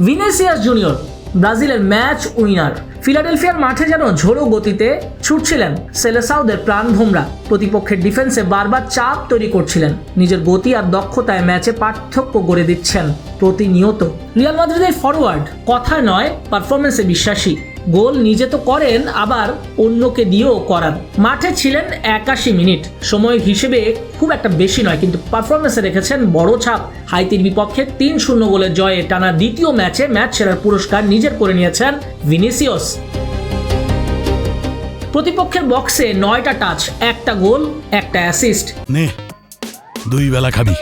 Vinicius junior ব্রাজিলের match winner. ফিলাডেলফিয়ার মাঠে যেন ঝোড়ো গতিতে ছুটছিলেন সেলেসাওদের প্রাণভোমরা। প্রতিপক্ষের ডিফেন্সে বারবার চাপ তৈরি করছিলেন। নিজের গতি আর দক্ষতায় ম্যাচে পার্থক্য গড়ে দিচ্ছেন প্রতিনিয়ত। রিয়াল মাদ্রিদের ফরওয়ার্ড কথায় নয় পারফরমেন্সে বিশ্বাসী। গোল নিজে তো করেন, আবার অন্যকে দিয়েও করান। মাঠে ছিলেন 81 মিনিট, সময় হিসেবে খুব একটা বেশি নয়, কিন্তু পারফরমেন্সে রেখেছেন বড় ছাপ। হাইতির বিপক্ষে 3-0 গোলের জয়ে টানা দ্বিতীয় ম্যাচে ম্যাচ সেরার পুরস্কার নিজের করে নিয়েছেন ভিনিসিয়াস। প্রতিপক্ষের বক্সে 9টা টাচ, 1টা গোল, 1টা অ্যাসিস্ট। নে 2 বেলা খাবি।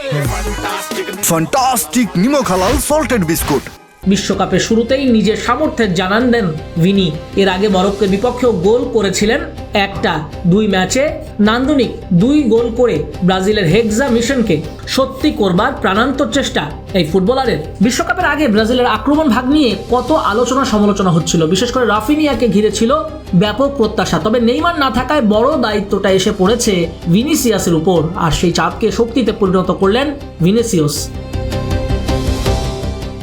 ফ্যান্টাস্টিক নিমক হালাল সল্টেড বিস্কুট। বিশ্বকাপের শুরুতেই নিজের সামর্থ্যের জানান দেন ভিনি। এর আগে মরক্কোর বিপক্ষেও গোল করেছিলেন 1টা। 2 ম্যাচে নান্দনিক 2 গোল করে ব্রাজিলের হেক্সা মিশনকে সত্যি করবার প্রাণান্তর চেষ্টা এই ফুটবলারের। বিশ্বকাপের আগে ব্রাজিলের আক্রমণ ভাগ নিয়ে কত আলোচনা সমালোচনা হচ্ছিল, বিশেষ করে রাফিনিয়াকে ঘিরে ছিল ব্যাপক প্রত্যাশা। তবে নেইমার না থাকায় বড় দায়িত্বটা এসে পড়েছে ভিনিসিয়াসের উপর, আর সেই চাপকে শক্তিতে পরিণত করলেন ভিনিসিয়াস।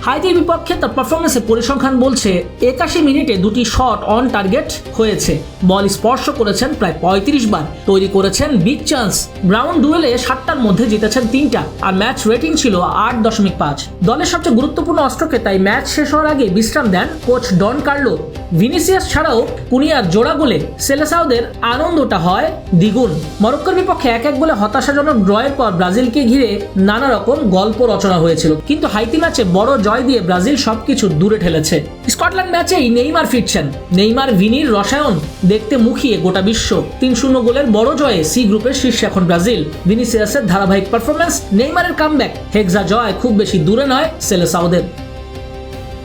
হাইতির বিপক্ষে তার পারফরমেন্সের পরিসংখ্যান বলছে 81 মিনিটে 2টি শট অন টার্গেট হয়েছে, বল স্পর্শ করেছেন প্রায় 35 বার, তৈরি করেছেন বিগ চান্স। গ্রাউন্ড ডুয়েলে 7টার মধ্যে জিতেছেন 3টা, আর ম্যাচ রেটিং ছিল 8.5। দলের সবচেয়ে গুরুত্বপূর্ণ অস্ত্রকে তাই ম্যাচ শেষ হওয়ার আগে বিশ্রাম দেন কোচ ডন কার্লো। ভিনিসিয়াস ছাড়াও কুনিয়ার জোড়া গোলে সেলেসাওদের আনন্দটা হয় দ্বিগুণ। মরক্কোর বিপক্ষে 1-1 গোলে হতাশাজনক ড্রয়ের পর ব্রাজিলকে ঘিরে নানা রকম গল্প রচনা হয়েছিল, কিন্তু হাইতি ম্যাচে বড় জয় দিয়ে ব্রাজিল সবকিছু দূরে ঠেলেছে। স্কটল্যান্ড ম্যাচেই নেইমার ফিরছেন। নেইমার ভিনির রসায়ন দেখতে মুখিয়ে গোটা বিশ্ব। 3-0 গোলের বড় জয়ে সি গ্রুপের শীর্ষে এখন ব্রাজিল। ভিনিসিয়াসের ধারাবাহিক পারফরমেন্স, নেইমারের কামব্যাক, হেক্সা জয় খুব বেশি দূরে নয় সেলেসাওদের।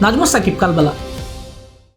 নাজমুস সাকিব, কালবেলা।